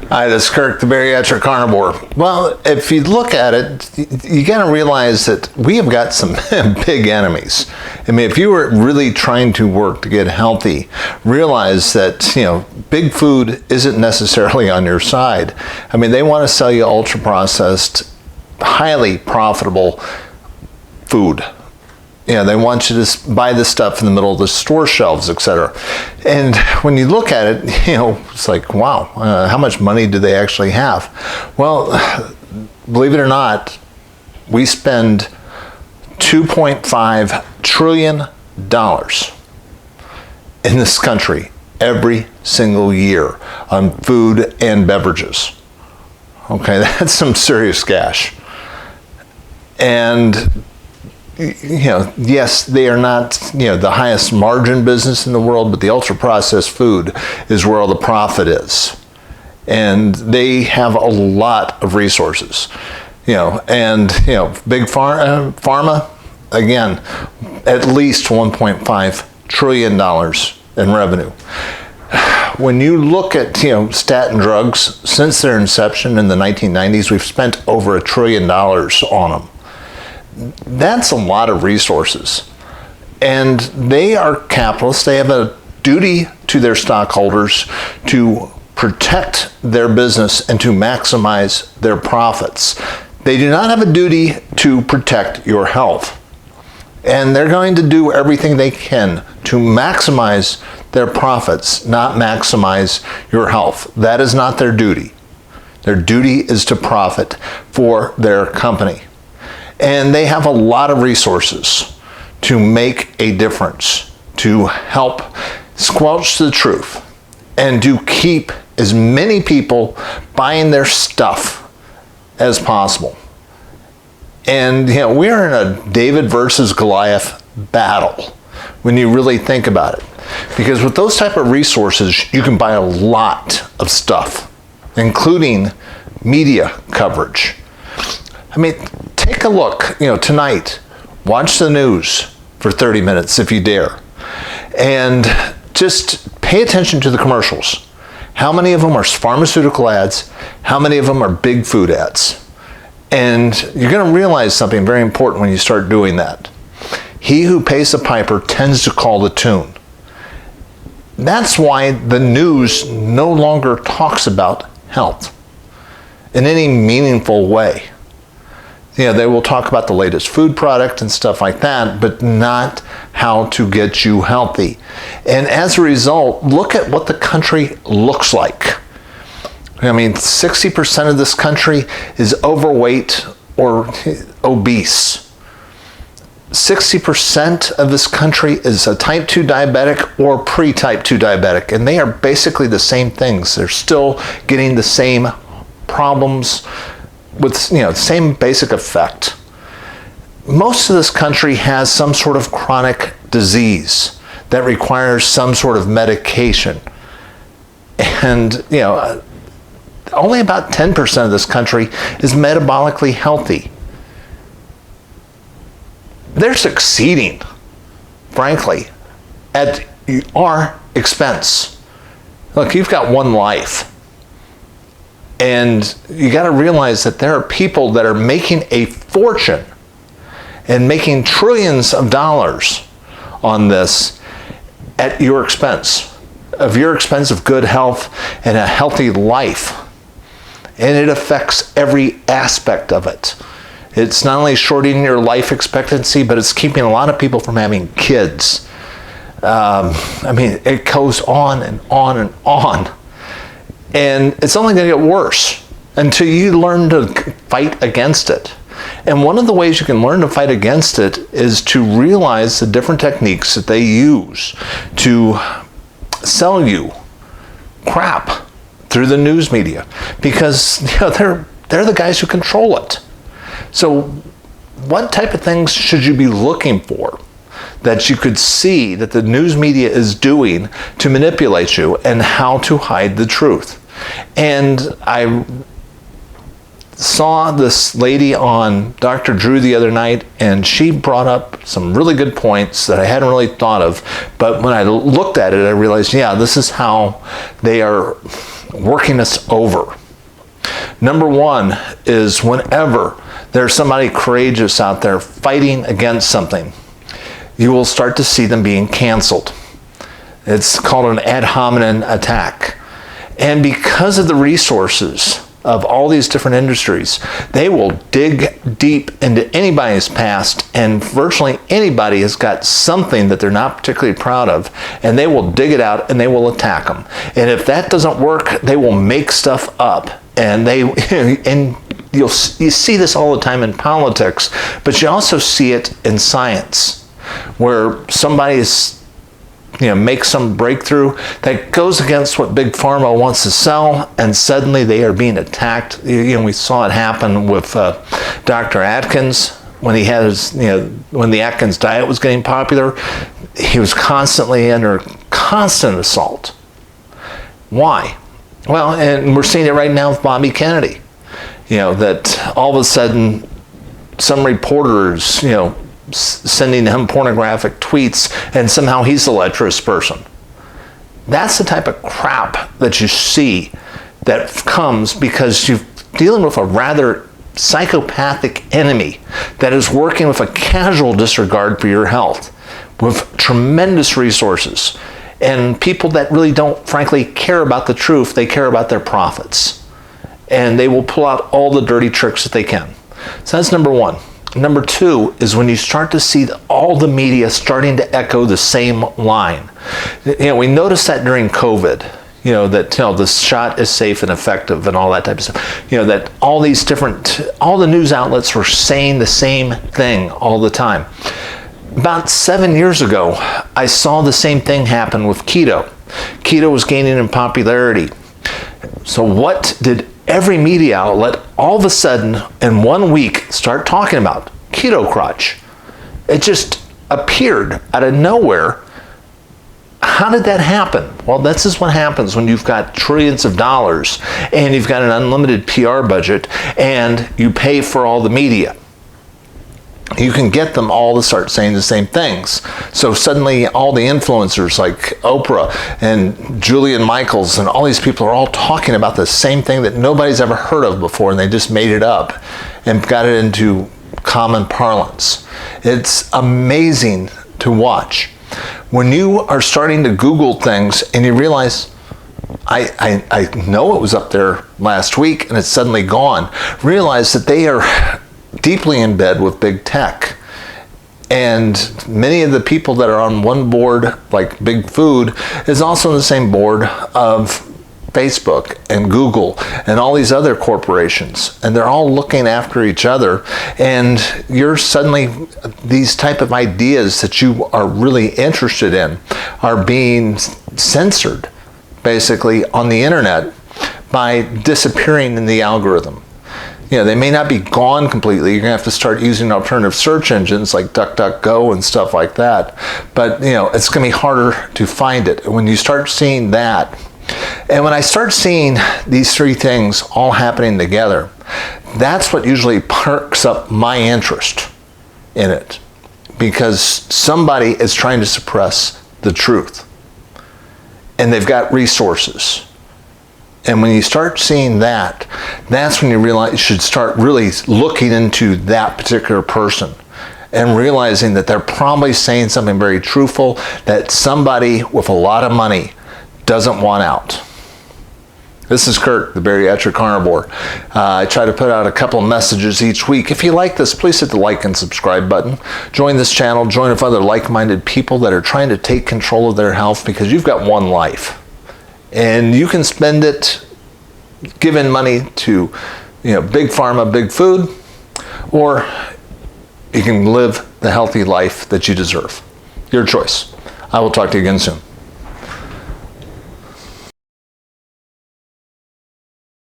Hi, this is Kirk, the bariatric carnivore. Well, if you look at it, you got to realize that we have got some big enemies. I mean, if you were really trying to work to get healthy, realize that, big food isn't necessarily on your side. I mean, they want to sell you ultra-processed, highly profitable food. They want you to buy this stuff in the middle of the store shelves, etc. And when you look at it, it's like, wow, how much money do they actually have? Well, believe it or not, we spend $2.5 trillion in this country every single year on food and beverages. Okay, that's some serious cash. And yes, they are not, the highest margin business in the world, but the ultra-processed food is where all the profit is. And they have a lot of resources, big pharma, again, at least $1.5 trillion in revenue. When you look at, statin drugs, since their inception in the 1990s, we've spent over $1 trillion on them. That's a lot of resources. And they are capitalists. They have a duty to their stockholders to protect their business and to maximize their profits. They do not have a duty to protect your health. And they're going to do everything they can to maximize their profits, not maximize your health. That is not their duty. Their duty is to profit for their company. And they have a lot of resources to make a difference, to help squelch the truth, and to keep as many people buying their stuff as possible. And we're in a David versus Goliath battle when you really think about it. Because with those type of resources, you can buy a lot of stuff, including media coverage. I mean, take a look, tonight, watch the news for 30 minutes if you dare, and just pay attention to the commercials. How many of them are pharmaceutical ads? How many of them are big food ads? And you're going to realize something very important when you start doing that. He who pays the piper tends to call the tune. That's why the news no longer talks about health in any meaningful way. They will talk about the latest food product and stuff like that, but not how to get you healthy. And as a result, look at what the country looks like. I mean, 60% of this country is overweight or obese. 60% of this country is a type 2 diabetic or pre-type 2 diabetic, and they are basically the same things. They're still getting the same problems with same basic effect. Most of this country has some sort of chronic disease that requires some sort of medication. And only about 10% of this country is metabolically healthy. They're succeeding, frankly, at our expense. Look, you've got one life. And you got to realize that there are people that are making a fortune and making trillions of dollars on this at your expense, of good health and a healthy life. And it affects every aspect of it. It's not only shortening your life expectancy, but it's keeping a lot of people from having kids. It goes on and on and on. And it's only going to get worse until you learn to fight against it. And one of the ways you can learn to fight against it is to realize the different techniques that they use to sell you crap through the news media. Because they're the guys who control it. So what type of things should you be looking for that you could see that the news media is doing to manipulate you, and how to hide the truth? And I saw this lady on Dr. Drew the other night, and she brought up some really good points that I hadn't really thought of. But when I looked at it, I realized, this is how they are working us over. Number one is whenever there's somebody courageous out there fighting against something, you will start to see them being canceled. It's called an ad hominem attack. And because of the resources of all these different industries, they will dig deep into anybody's past, and virtually anybody has got something that they're not particularly proud of, and they will dig it out and they will attack them. And if that doesn't work, they will make stuff up. And you see this all the time in politics, but you also see it in science, where somebody makes some breakthrough that goes against what Big Pharma wants to sell, and suddenly they are being attacked. We saw it happen with Dr. Atkins when he had when the Atkins diet was getting popular. He was constantly under constant assault. Why? Well, and we're seeing it right now with Bobby Kennedy. That all of a sudden some reporters, sending him pornographic tweets, and somehow he's the lecherous person. That's the type of crap that you see that comes because you're dealing with a rather psychopathic enemy that is working with a casual disregard for your health, with tremendous resources, and people that really don't, frankly, care about the truth. They care about their profits, and they will pull out all the dirty tricks that they can. So that's number one. Number two is when you start to see all the media starting to echo the same line. We noticed that during COVID, that the shot is safe and effective and all that type of stuff. That all the news outlets were saying the same thing all the time. About 7 years ago, I saw the same thing happen with keto. Keto was gaining in popularity. So what did every media outlet all of a sudden in 1 week start talking about? Keto crotch. It just appeared out of nowhere. How did that happen? Well, this is what happens when you've got trillions of dollars and you've got an unlimited PR budget and you pay for all the media. You can get them all to start saying the same things. So suddenly all the influencers like Oprah and Julian Michaels and all these people are all talking about the same thing that nobody's ever heard of before, and they just made it up and got it into common parlance. It's amazing to watch. When you are starting to Google things and you realize, I know it was up there last week and it's suddenly gone, realize that they are deeply in bed with big tech. And many of the people that are on one board, like Big Food, is also on the same board of Facebook and Google and all these other corporations. And they're all looking after each other. And you're suddenly, these type of ideas that you are really interested in are being censored, basically, on the internet by disappearing in the algorithm. They may not be gone completely. You're going to have to start using alternative search engines like DuckDuckGo and stuff like that. But, it's going to be harder to find it. When you start seeing that, and when I start seeing these three things all happening together, that's what usually perks up my interest in it. Because somebody is trying to suppress the truth. And they've got resources. And when you start seeing that, that's when you realize you should start really looking into that particular person and realizing that they're probably saying something very truthful that somebody with a lot of money doesn't want out. This is Kurt, the Bariatric Carnivore. I try to put out a couple of messages each week. If you like this, please hit the like and subscribe button. Join this channel. Join with other like-minded people that are trying to take control of their health, because you've got one life. And you can spend it giving money to, Big Pharma, Big Food, or you can live the healthy life that you deserve. Your choice. I will talk to you again soon.